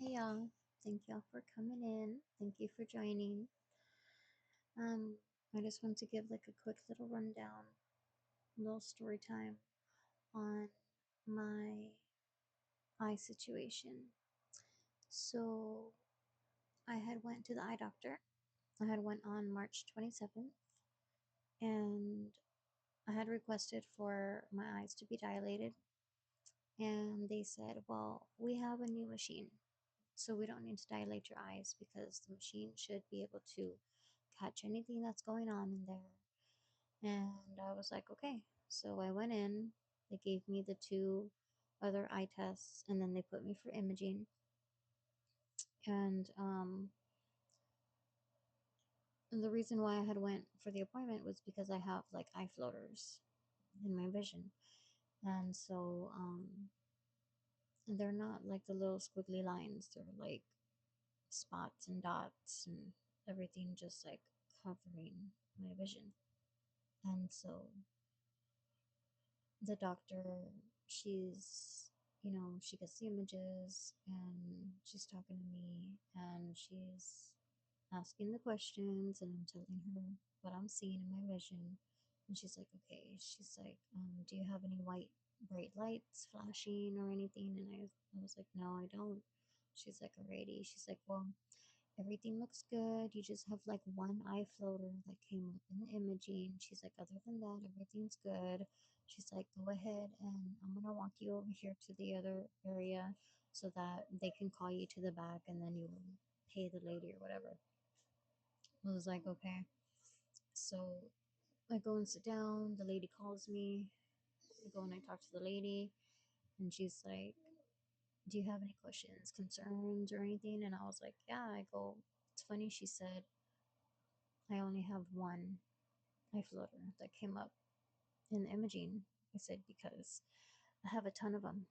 Hey y'all, thank y'all for coming in. Thank you for joining. Um, I just want to give like a quick little rundown, little story time on my eye situation. So I had went to the eye doctor. I had went on March 27th and I had requested for my eyes to be dilated and they said, "Well, we have a new machine. So we don't need to dilate your eyes because the machine should be able to catch anything that's going on in there." And I was like, okay. So I went in, they gave me the two other eye tests, and then they put me for imaging. And the reason why I had went for the appointment was because I have like eye floaters in my vision. And so they're not like the little squiggly lines, they're like spots and dots and everything just like covering my vision. And so the doctor, she's, she gets the images and she's talking to me and she's asking the questions and I'm telling her what I'm seeing in my vision. And she's like, okay, she's like, do you have any white bright lights flashing or anything? And I was like, no, I don't. She's like, alrighty. She's like, well, everything looks good. You just have like one eye floater that came up in the imaging. She's like, other than that, everything's good. She's like, go ahead and I'm gonna walk you over here to the other area so that they can call you to the back and then you will pay the lady or whatever. I was like, okay. So I go and sit down. The lady calls me. I go and I talk to the lady, and she's like, do you have any questions, concerns, or anything? And I was like, yeah. I go, it's funny. She said, I only have one eye floater that came up in the imaging. I said, because I have a ton of them.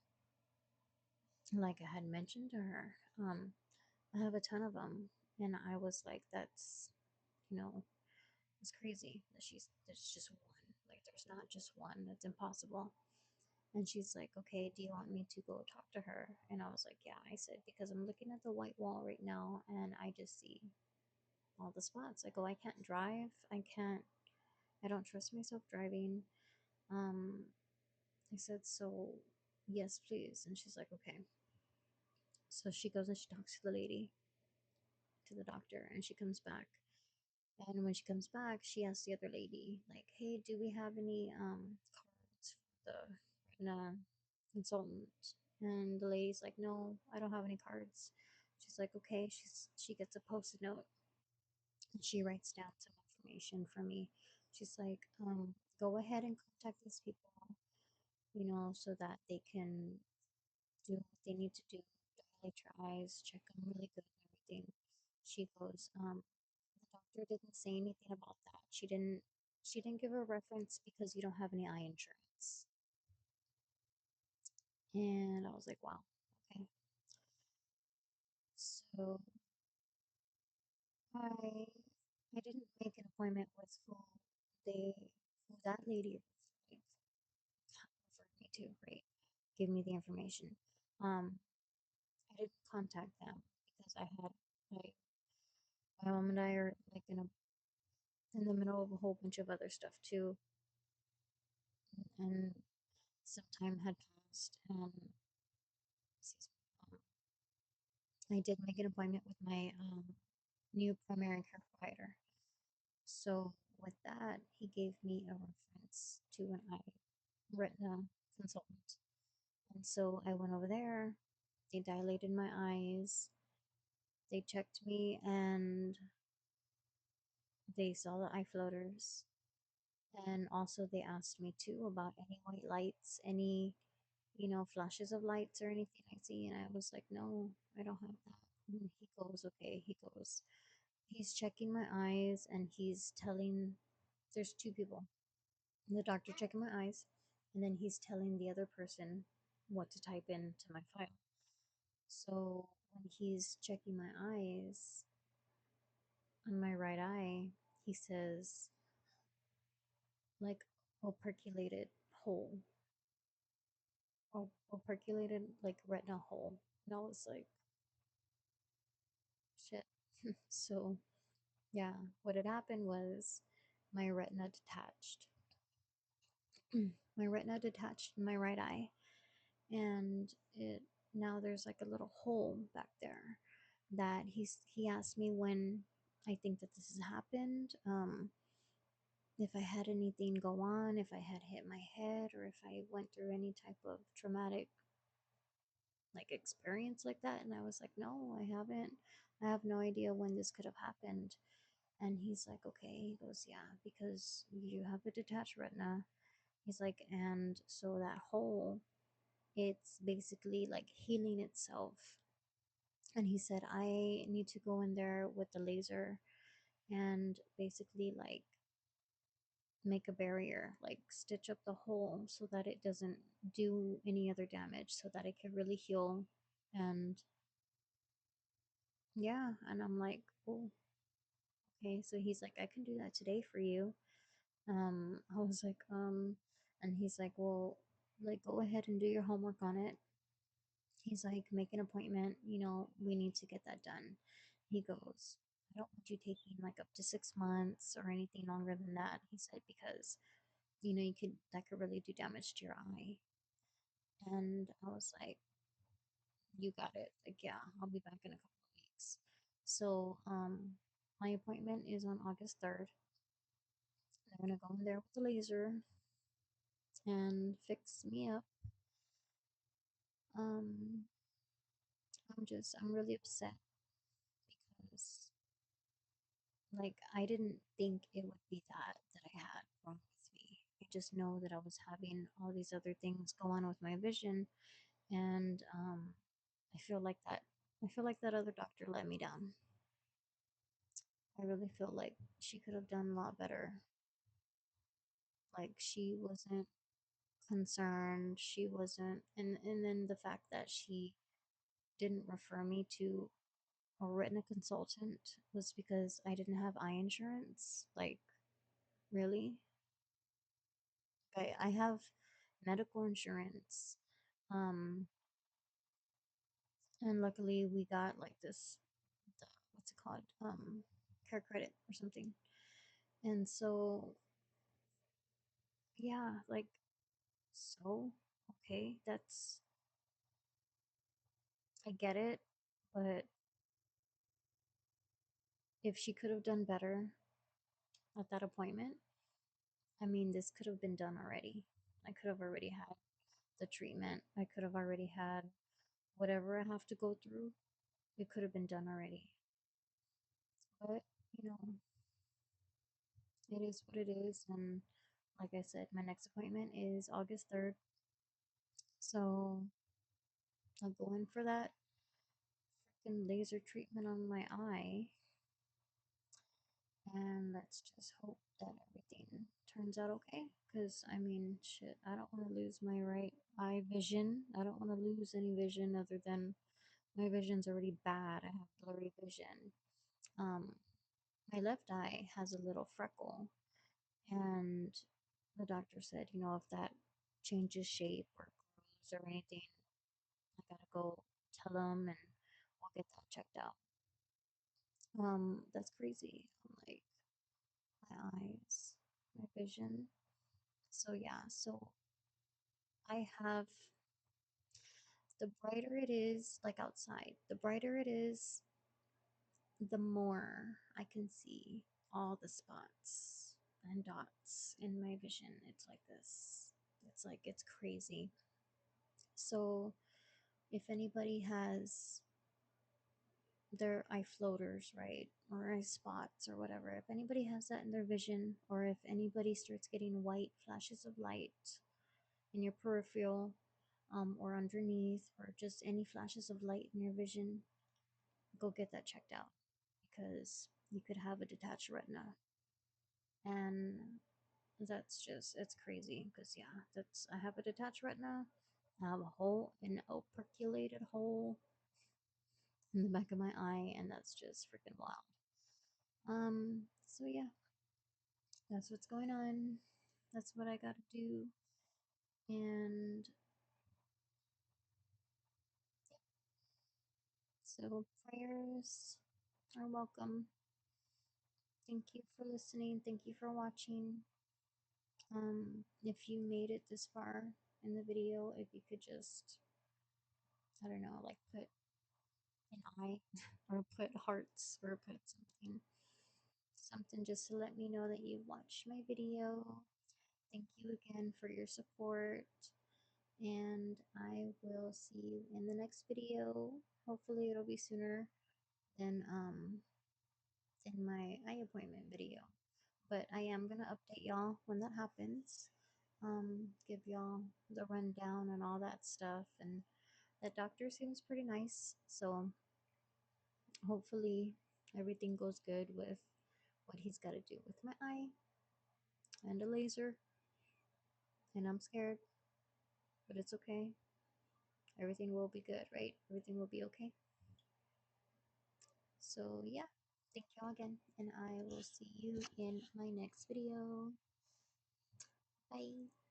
Like I had mentioned to her, I have a ton of them. And I was like, you know, it's crazy that there's just one. Like, there's not just one. That's impossible. And she's like, okay, do you want me to go talk to her? And I was like, yeah. I said, because I'm looking at the white wall right now and I just see all the spots. I go, I can't drive. I don't trust myself driving. Um, I said, so yes, please. And she's like, okay. So she goes and she talks to the lady, to the doctor, and she comes back. And when she comes back, she asks the other lady, like, hey, do we have any cards for the retina consultant? And the lady's like, no, I don't have any cards. She's like, okay. She gets a post-it note and she writes down some information for me. She's like, go ahead and contact these people, so that they can do what they need to do, dilate your eyes, check them really good and everything. She goes, the doctor didn't say anything about that. She didn't give a reference because you don't have any eye insurance. And I was like, wow, okay. So I I didn't make an appointment with who that lady like referred me to, right? Give me the information. Um, I didn't contact them because my mom and I are like in the middle of a whole bunch of other stuff too, and some time had passed, and excuse me, I did make an appointment with my new primary care provider. So with that, he gave me a reference to an eye retina consultant, and so I went over there. They dilated my eyes. They checked me, and they saw the eye floaters. And also, they asked me too about any white lights, any flashes of lights or anything I see. And I was like, no, I don't have that. And he goes, okay. He goes, he's checking my eyes and he's telling, there's two people. The doctor checking my eyes, and then he's telling the other person what to type into my file. So when he's checking my eyes on my right eye, he says, like, operculated hole, or operculated, like, retinal hole. And I was like, So, yeah, what had happened was my retina detached. My retina detached in my right eye, and it now there's like a little hole back there that he asked me when I think that this has happened. If I had anything go on, if I had hit my head, or if I went through any type of traumatic like experience like that. And I was like, no, I haven't. I have no idea when this could have happened. And he's like, okay. He goes, yeah, because you have a detached retina. He's like, and so that hole, it's basically like healing itself. And he said, I need to go in there with the laser and basically like make a barrier, like stitch up the hole so that it doesn't do any other damage, so that it can really heal. And yeah, and I'm like, oh, okay. So he's like, I can do that today for you. I was like, and he's like, well, like, go ahead and do your homework on it. He's like, make an appointment, we need to get that done. He goes, I don't want you taking like up to 6 months or anything longer than that. He said, because, that could really do damage to your eye. And I was like, you got it. Like, yeah, I'll be back in a couple of weeks. So, my appointment is on August 3rd. They're gonna go in there with the laser and fix me up. Um, I'm really upset because, like, I didn't think it would be that I had wrong with me. I just know that I was having all these other things go on with my vision, and I feel like that. I feel like that other doctor let me down. I really feel like she could have done a lot better. Like she wasn't concerned. She wasn't, and then the fact that she didn't refer me to a retina consultant was because I didn't have eye insurance. Like, really? I have medical insurance. Um, and luckily we got like this, what's it called? Care credit or something. And so, yeah, like, so, okay, I get it. But if she could have done better at that appointment, I mean, this could have been done already. I could have already had the treatment. I could have already had whatever I have to go through. It could have been done already. But, you know, it is what it is. And like I said, my next appointment is August 3rd. So I'll go in for that freaking laser treatment on my eye. And let's just hope that everything turns out okay. Because, I mean, shit, I don't want to lose my right eye vision. I don't want to lose any vision other than my vision's already bad. I have blurry vision. Um, my left eye has a little freckle, and the doctor said, if that changes shape or grows or anything, I gotta go tell them and we'll get that checked out. That's crazy. I'm like, my eyes, my vision. So yeah, so I have the brighter it is, like outside, the brighter it is, the more I can see all the spots and dots in my vision. It's like this. It's like it's crazy. So if anybody has their eye floaters, right, or eye spots or whatever, if anybody has that in their vision, or if anybody starts getting white flashes of light in your peripheral, or underneath, or just any flashes of light in your vision, go get that checked out because you could have a detached retina. And that's just, it's crazy because, yeah, I have a detached retina. I have a hole, an operculated hole in the back of my eye, and that's just freaking wild. So yeah, that's what's going on. That's what I gotta do. And so prayers. You're welcome. Thank you for listening. Thank you for watching. If you made it this far in the video, if you could just, I don't know, like put an eye or put hearts or put something just to let me know that you watched my video. Thank you again for your support, and I will see you in the next video. Hopefully it'll be sooner than my eye appointment video. But I am gonna update y'all when that happens. Give y'all the rundown and all that stuff. And that doctor seems pretty nice, so hopefully everything goes good with what he's got to do with my eye and a laser. And I'm scared, but it's okay. Everything will be good, right? Everything will be okay. So yeah, thank y'all again, and I will see you in my next video. Bye.